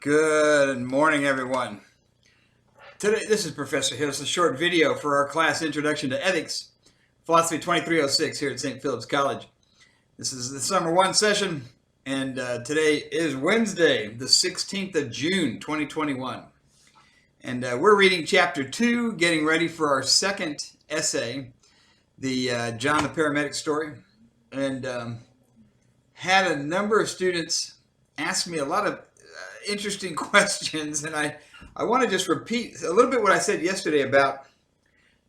Good morning, everyone. Today, this is Professor Hill. It's a short video for our class Introduction to Ethics, Philosophy 2306 here at St. Philip's College. This is the Summer 1 session, and today is Wednesday, the 16th of June, 2021. And we're reading Chapter 2, getting ready for our second essay, the John the Paramedic story. And had a number of students ask me a lot of interesting questions, and I want to just repeat a little bit what I said yesterday about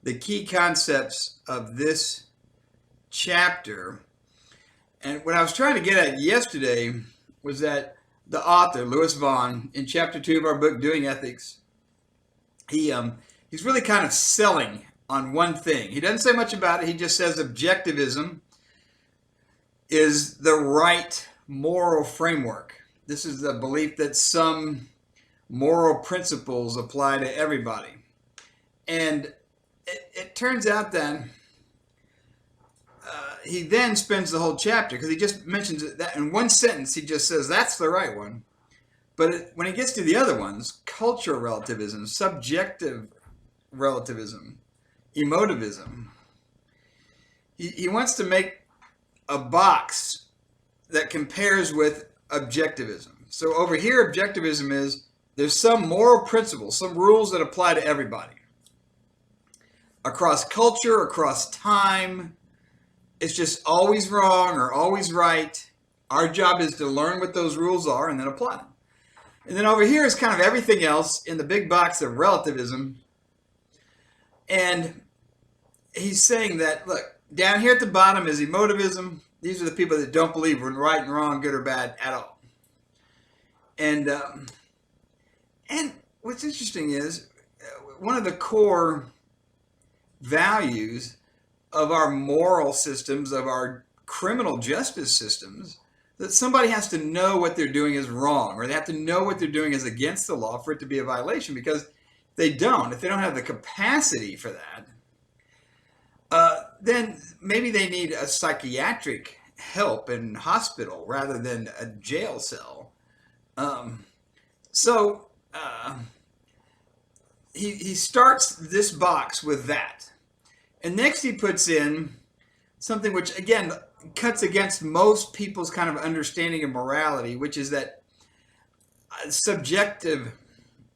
the key concepts of this chapter. And what I was trying to get at yesterday was that the author, Louis Vaughn, in chapter 2 of our book, Doing Ethics, he's really kind of selling on one thing. He doesn't say much about it. He just says objectivism is the right moral framework. This is the belief that some moral principles apply to everybody. And it turns out then, he then spends the whole chapter, because he just mentions that in one sentence, he just says that's the right one. But when he gets to the other ones, cultural relativism, subjective relativism, emotivism, he wants to make a box that compares with objectivism. So over here, objectivism is there's some moral principles, some rules that apply to everybody. Across culture, across time, it's just always wrong or always right. Our job is to learn what those rules are and then apply them. And then over here is kind of everything else in the big box of relativism. And he's saying that, look, down here at the bottom is emotivism. These are the people that don't believe in right and wrong, good or bad at all. And what's interesting is one of the core values of our moral systems, of our criminal justice systems, that somebody has to know what they're doing is wrong, or they have to know what they're doing is against the law for it to be a violation. Because if they don't have the capacity for that, then maybe they need a psychiatric help in hospital rather than a jail cell. He starts this box with that. And next he puts in something which, again, cuts against most people's kind of understanding of morality, which is that subjective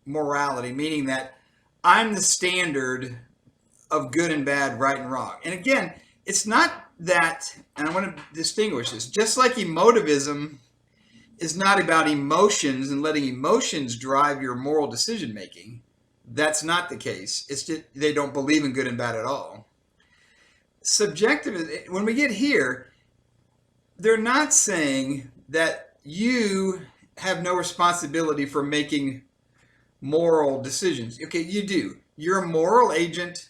morality, meaning that I'm the standard of good and bad, right and wrong. And again, it's not that, and I want to distinguish this, just like emotivism is not about emotions and letting emotions drive your moral decision making. That's not the case. It's just they don't believe in good and bad at all. Subjective, when we get here, they're not saying that you have no responsibility for making moral decisions. Okay, you do. You're a moral agent.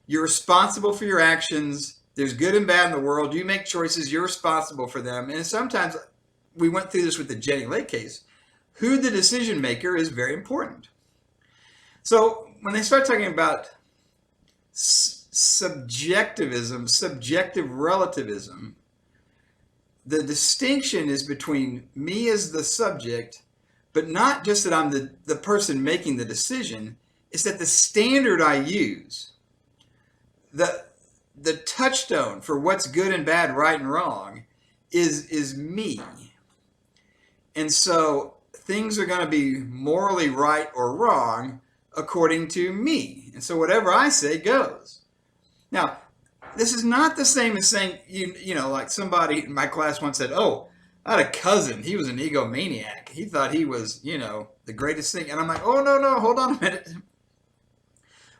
You're responsible for your actions. There's good and bad in the world. You make choices. You're responsible for them. And sometimes, we went through this with the Jenny Lake case, who the decision maker is very important. So when they start talking about subjectivism, subjective relativism, the distinction is between me as the subject, but not just that I'm the person making the decision. It's that the standard I use, the touchstone for what's good and bad, right and wrong, is me. And so things are going to be morally right or wrong according to me. And so whatever I say goes. Now, this is not the same as saying, you know, like somebody in my class once said, oh, I had a cousin. He was an egomaniac. He thought he was, you know, the greatest thing. And I'm like, oh, no, hold on a minute.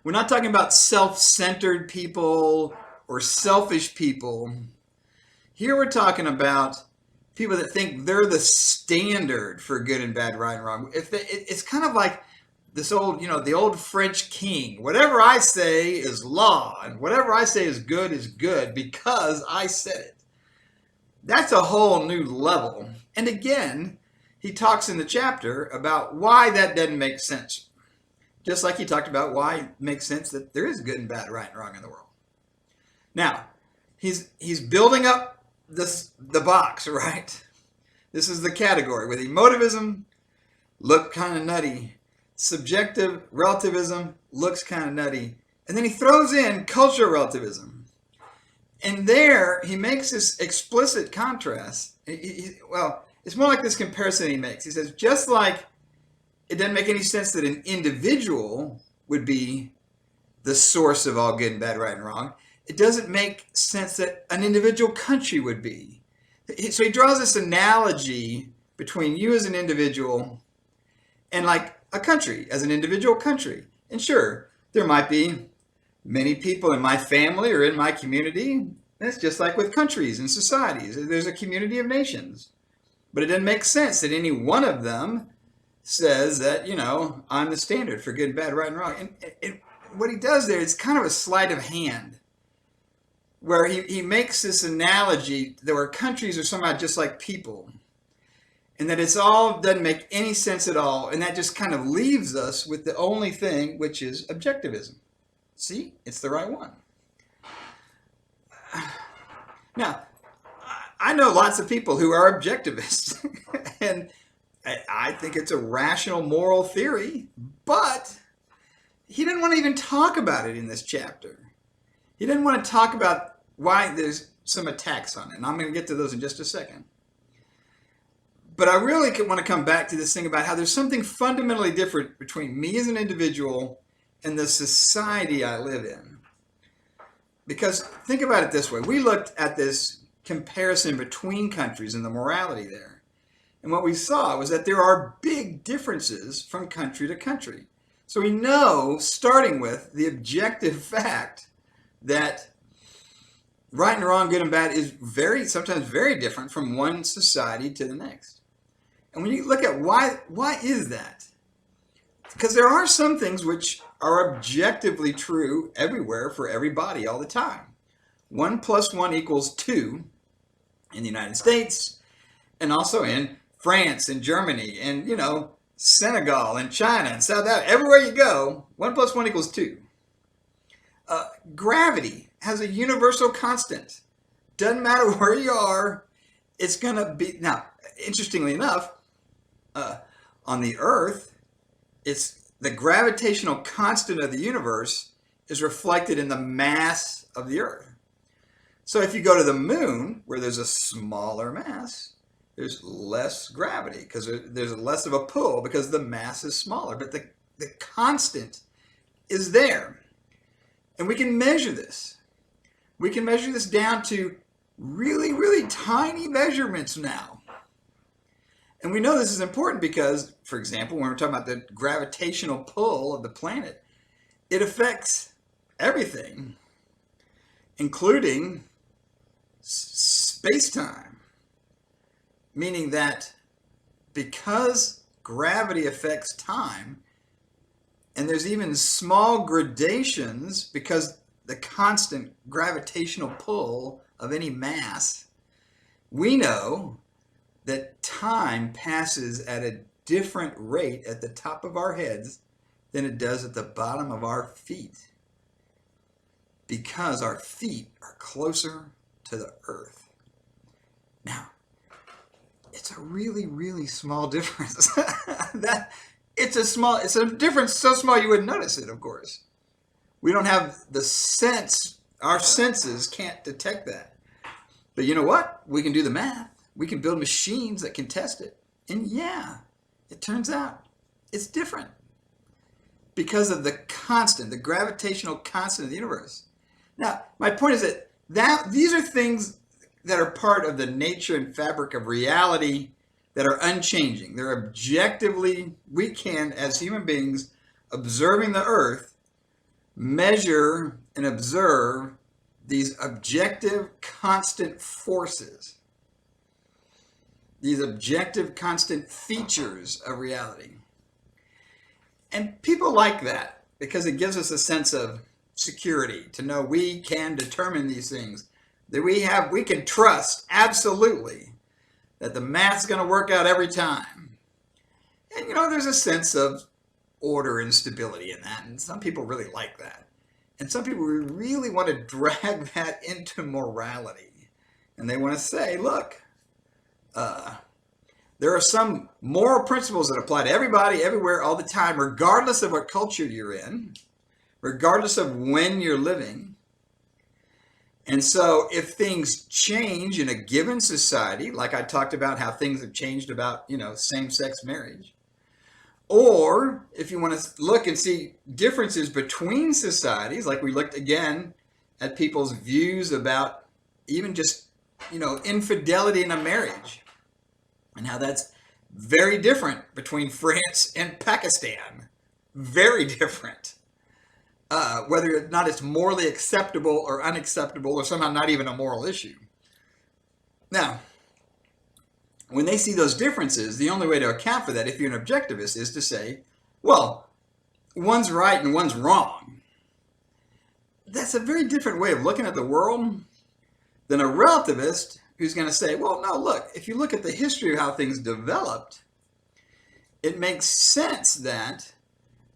We're not talking about self-centered people or selfish people. Here we're talking about people that think they're the standard for good and bad, right and wrong. It's kind of like this old, you know, the old French king. Whatever I say is law, and whatever I say is good because I said it. That's a whole new level. And again, he talks in the chapter about why that doesn't make sense. Just like he talked about why it makes sense that there is good and bad, right and wrong in the world. Now, he's building up the box, right? This is the category with emotivism, look kind of nutty. Subjective relativism looks kind of nutty. And then he throws in cultural relativism. And there he makes this explicit contrast. Well, it's more like this comparison he makes. He says, just like it doesn't make any sense that an individual would be the source of all good and bad, right and wrong, it doesn't make sense that an individual country would be. So he draws this analogy between you as an individual and like a country as an individual country. And sure, there might be many people in my family or in my community. That's just like with countries and societies. There's a community of nations. But it doesn't make sense that any one of them says that, I'm the standard for good and bad, right and wrong. And what he does there is kind of a sleight of hand, where he makes this analogy that where countries are somehow just like people, and that it's all doesn't make any sense at all, and that just kind of leaves us with the only thing, which is objectivism. See, it's the right one. Now, I know lots of people who are objectivists, and I think it's a rational moral theory, but he didn't want to even talk about it in this chapter. He didn't want to talk about why there's some attacks on it, and I'm going to get to those in just a second. But I really want to come back to this thing about how there's something fundamentally different between me as an individual and the society I live in. Because think about it this way. We looked at this comparison between countries and the morality there. And what we saw was that there are big differences from country to country. So we know, starting with the objective fact, that right and wrong, good and bad is sometimes very different from one society to the next. And when you look at why is that? Because there are some things which are objectively true everywhere for everybody all the time. 1 + 1 = 2 in the United States, and also in France and Germany and, Senegal and China and South Africa. Everywhere you go, 1 + 1 = 2. Gravity has a universal constant. Doesn't matter where you are, it's going to be. Now, interestingly enough, on the Earth, it's the gravitational constant of the universe is reflected in the mass of the Earth. So if you go to the moon, where there's a smaller mass, there's less gravity because there's less of a pull because the mass is smaller. But the constant is there. And we can measure this. We can measure this down to really, really tiny measurements now. And we know this is important because, for example, when we're talking about the gravitational pull of the planet, it affects everything, including space-time. Meaning that because gravity affects time, and there's even small gradations because the constant gravitational pull of any mass, we know that time passes at a different rate at the top of our heads than it does at the bottom of our feet, because our feet are closer to the earth. Now, it's a really, really small difference. It's a difference so small you wouldn't notice it, of course. We don't have the sense, our senses can't detect that. But you know what? We can do the math. We can build machines that can test it. And yeah, it turns out it's different because of the constant, the gravitational constant of the universe. Now, my point is that these are things that are part of the nature and fabric of reality that are unchanging. They're objectively, we can, as human beings, observing the earth, measure and observe these objective constant forces, these objective constant features of reality. And people like that because it gives us a sense of security to know we can determine these things, that we can trust absolutely that the math's going to work out every time. And there's a sense of order and stability in that, and some people really like that. And some people really want to drag that into morality. And they want to say, look, There are some moral principles that apply to everybody, everywhere, all the time, regardless of what culture you're in, regardless of when you're living. And so if things change in a given society, like I talked about how things have changed about, same-sex marriage, or if you want to look and see differences between societies, like we looked again at people's views about even just, infidelity in a marriage, and how that's very different between France and Pakistan. Very different. Whether or not it's morally acceptable or unacceptable, or somehow not even a moral issue. Now, when they see those differences, the only way to account for that, if you're an objectivist, is to say, well, one's right and one's wrong. That's a very different way of looking at the world than a relativist who's going to say, well, no, look, if you look at the history of how things developed, it makes sense that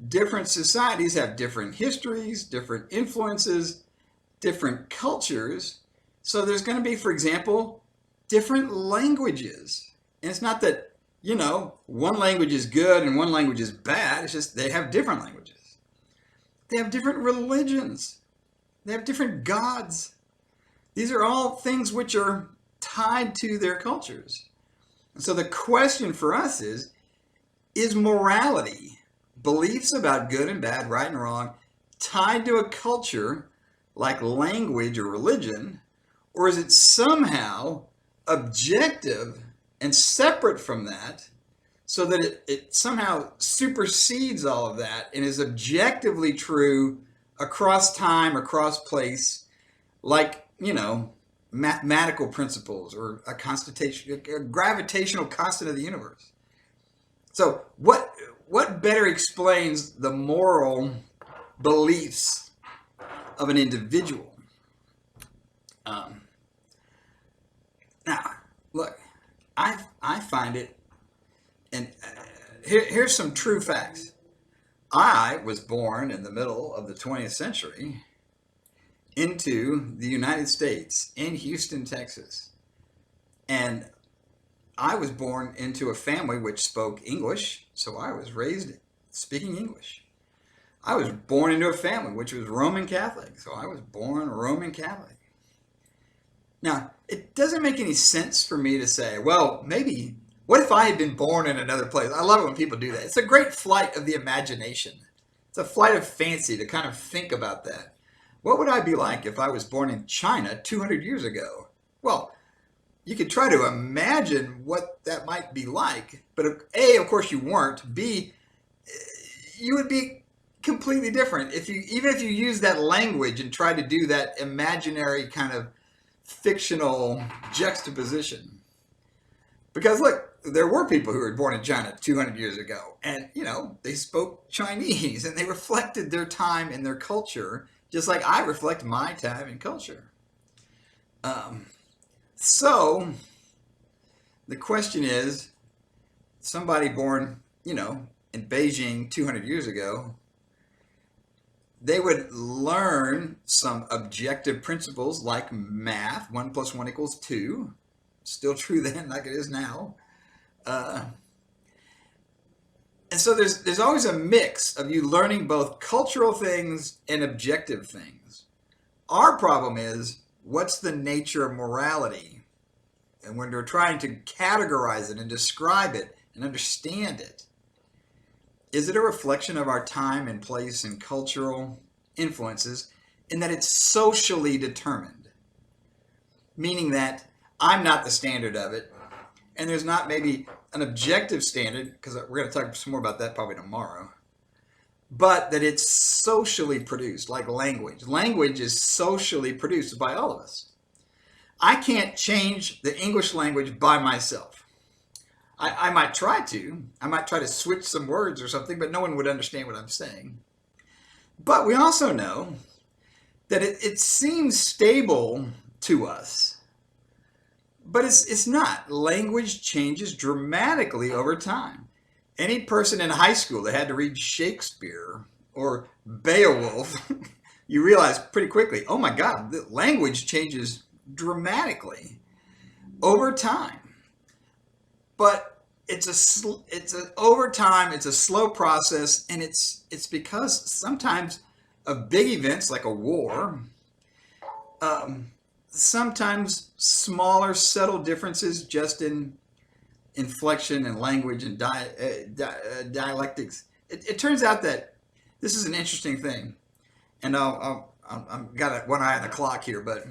different societies have different histories, different influences, different cultures. So there's going to be, for example, different languages. And it's not that, one language is good and one language is bad. It's just they have different languages. They have different religions. They have different gods. These are all things which are tied to their cultures. And so the question for us is morality, beliefs about good and bad, right and wrong, tied to a culture like language or religion, or is it somehow objective and separate from that, so that it somehow supersedes all of that and is objectively true across time, across place, like, mathematical principles or a gravitational constant of the universe. So what better explains the moral beliefs of an individual? Now, look, I find it, and here's some true facts. I was born in the middle of the 20th century into the United States in Houston, Texas. And I was born into a family which spoke English, so I was raised speaking English. I was born into a family which was Roman Catholic, so I was born Roman Catholic. Now, it doesn't make any sense for me to say, well, maybe, what if I had been born in another place? I love it when people do that. It's a great flight of the imagination. It's a flight of fancy to kind of think about that. What would I be like if I was born in China 200 years ago? Well, you could try to imagine what that might be like, but A, of course you weren't. B, you would be completely different even if you use that language and try to do that imaginary kind of fictional juxtaposition. Because look, there were people who were born in China 200 years ago, and they spoke Chinese and they reflected their time and their culture, just like I reflect my time and culture. So the question is, somebody born, in Beijing 200 years ago, they would learn some objective principles like math, 1 + 1 = 2, still true then like it is now. And so there's always a mix of you learning both cultural things and objective things. Our problem is, what's the nature of morality? And when we're trying to categorize it and describe it and understand it, is it a reflection of our time and place and cultural influences, in that it's socially determined? Meaning that I'm not the standard of it, and there's not maybe an objective standard, because we're going to talk some more about that probably tomorrow, but that it's socially produced, like language. Language is socially produced by all of us. I can't change the English language by myself. I might try to. I might try to switch some words or something, but no one would understand what I'm saying. But we also know that it seems stable to us, but it's not. Language changes dramatically over time. Any person in high school that had to read Shakespeare or Beowulf, you realize pretty quickly, oh my God, the language changes dramatically over time. But over time, it's a slow process, and it's because sometimes of big events like a war, um, sometimes smaller, subtle differences just in inflection and language and dialectics. It turns out that this is an interesting thing, and I've got one eye on the clock here, but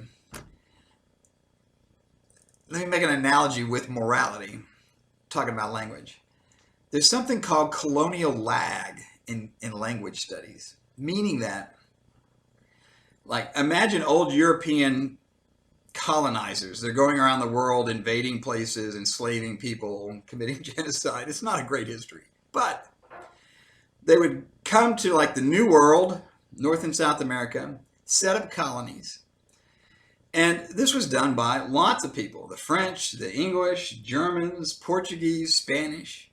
let me make an analogy with morality, talking about language. There's something called colonial lag in language studies, meaning that, like, imagine old European colonizers. They're going around the world, invading places, enslaving people, committing genocide. It's not a great history, but they would come to like the New World, North and South America, set up colonies. And this was done by lots of people: the French, the English, Germans, Portuguese, Spanish.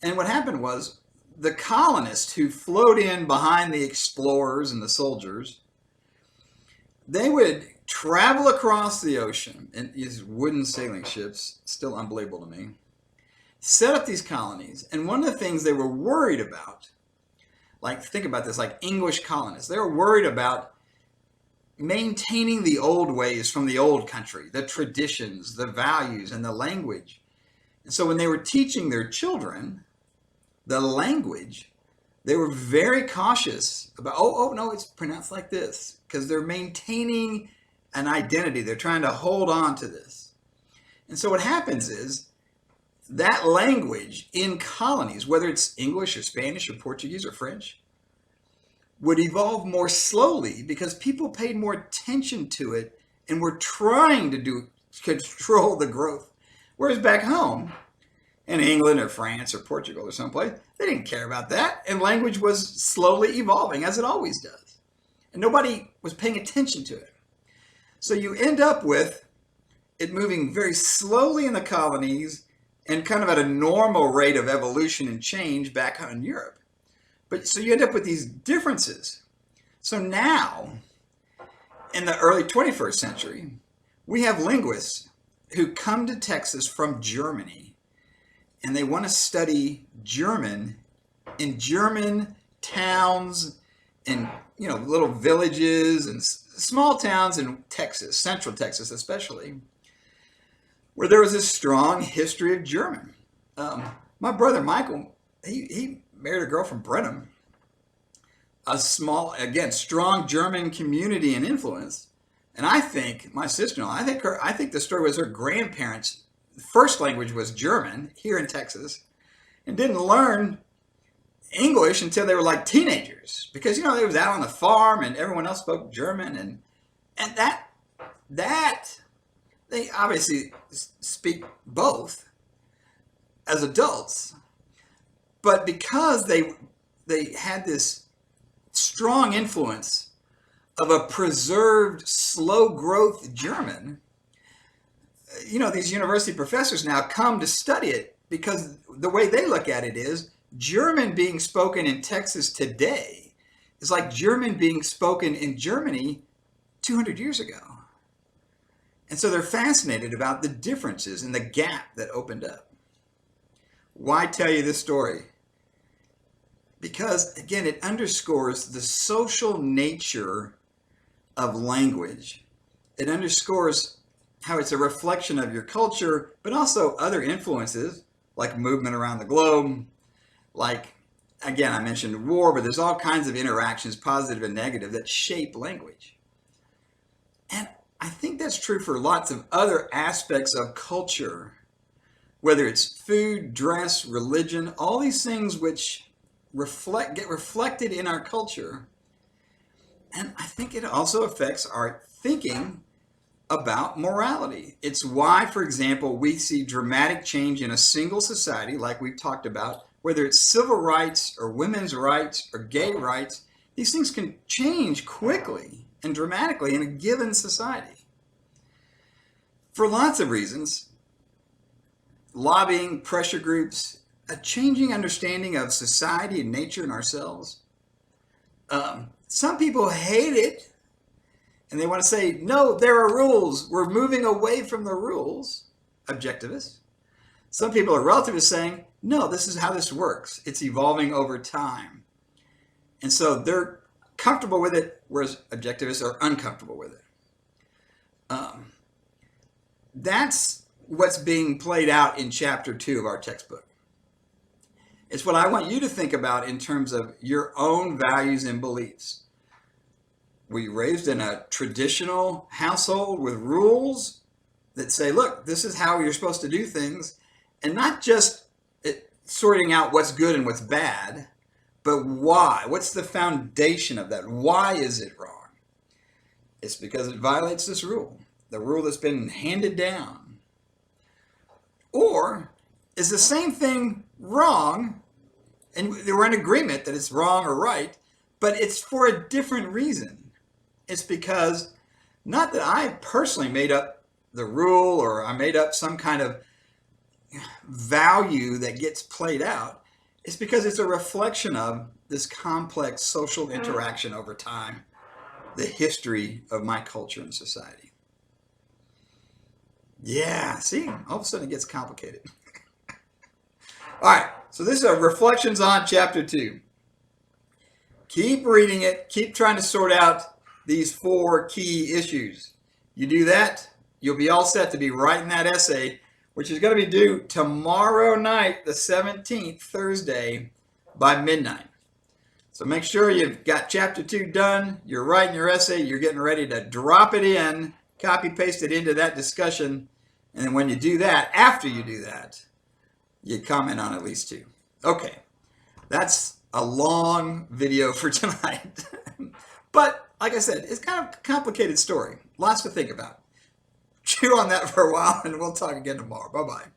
And what happened was the colonists who flowed in behind the explorers and the soldiers, they would travel across the ocean in these wooden sailing ships, still unbelievable to me, set up these colonies. And one of the things they were worried about, like, think about this, like English colonists, they were worried about maintaining the old ways from the old country, the traditions, the values, and the language. And so when they were teaching their children the language, they were very cautious about, oh no, it's pronounced like this, because they're maintaining an identity. They're trying to hold on to this. And so what happens is that language in colonies, whether it's English or Spanish or Portuguese or French, would evolve more slowly because people paid more attention to it and were trying to control the growth. Whereas back home, in England or France or Portugal or someplace, they didn't care about that. And language was slowly evolving, as it always does. And nobody was paying attention to it. So you end up with it moving very slowly in the colonies and kind of at a normal rate of evolution and change back in Europe. But so you end up with these differences. So now, in the early 21st century, we have linguists who come to Texas from Germany, and they want to study German in German towns and, you know, little villages and small towns in Texas, central Texas especially, where there was a strong history of German. My brother Michael, he married a girl from Brenham, a small, again, strong German community and influence. And I think my sister-in-law, I think the story was her grandparents' first language was German here in Texas, and didn't learn English until they were like teenagers, because, you know, they was out on the farm and everyone else spoke German, and that they obviously speak both as adults, but because they had this strong influence of a preserved, slow growth German, you know, these university professors now come to study it because the way they look at it is German being spoken in Texas today is like German being spoken in Germany 200 years ago. And so they're fascinated about the differences and the gap that opened up. Why tell you this story? Because, again, it underscores the social nature of language. It underscores how it's a reflection of your culture, but also other influences like movement around the globe. Like, again, I mentioned war, but there's all kinds of interactions, positive and negative, that shape language. And I think that's true for lots of other aspects of culture, whether it's food, dress, religion, all these things which get reflected in our culture. And I think it also affects our thinking about morality. It's why, for example, we see dramatic change in a single society, like we've talked about, whether it's civil rights or women's rights or gay rights. These things can change quickly and dramatically in a given society for lots of reasons: lobbying, pressure groups, a changing understanding of society and nature and ourselves. Some people hate it and they want to say, no, there are rules. We're moving away from the rules, objectivists. Some people are relativists saying, no, this is how this works. It's evolving over time. And so they're comfortable with it, whereas objectivists are uncomfortable with it. That's what's being played out in chapter 2 of our textbook. It's what I want you to think about in terms of your own values and beliefs. Were you raised in a traditional household with rules that say, look, this is how you're supposed to do things, and not just sorting out what's good and what's bad, but why? What's the foundation of that? Why is it wrong? It's because it violates this rule, the rule that's been handed down. Or is the same thing wrong, and we're in agreement that it's wrong or right, but it's for a different reason. It's because, not that I personally made up the rule or I made up some kind of value that gets played out. It's because it's a reflection of this complex social interaction over time, the history of my culture and society. Yeah, see, all of a sudden it gets complicated. All right, so this is reflections on chapter 2. Keep reading it. Keep trying to sort out these 4 key issues. You do that, you'll be all set to be writing that essay, which is going to be due tomorrow night, the 17th, Thursday, by midnight. So make sure you've got chapter 2 done, you're writing your essay, you're getting ready to drop it in, copy paste it into that discussion, and then when you do that, after you do that, you comment on at least 2. Okay, that's a long video for tonight. But like I said, it's kind of a complicated story. Lots to think about. Chew on that for a while, and we'll talk again tomorrow. Bye-bye.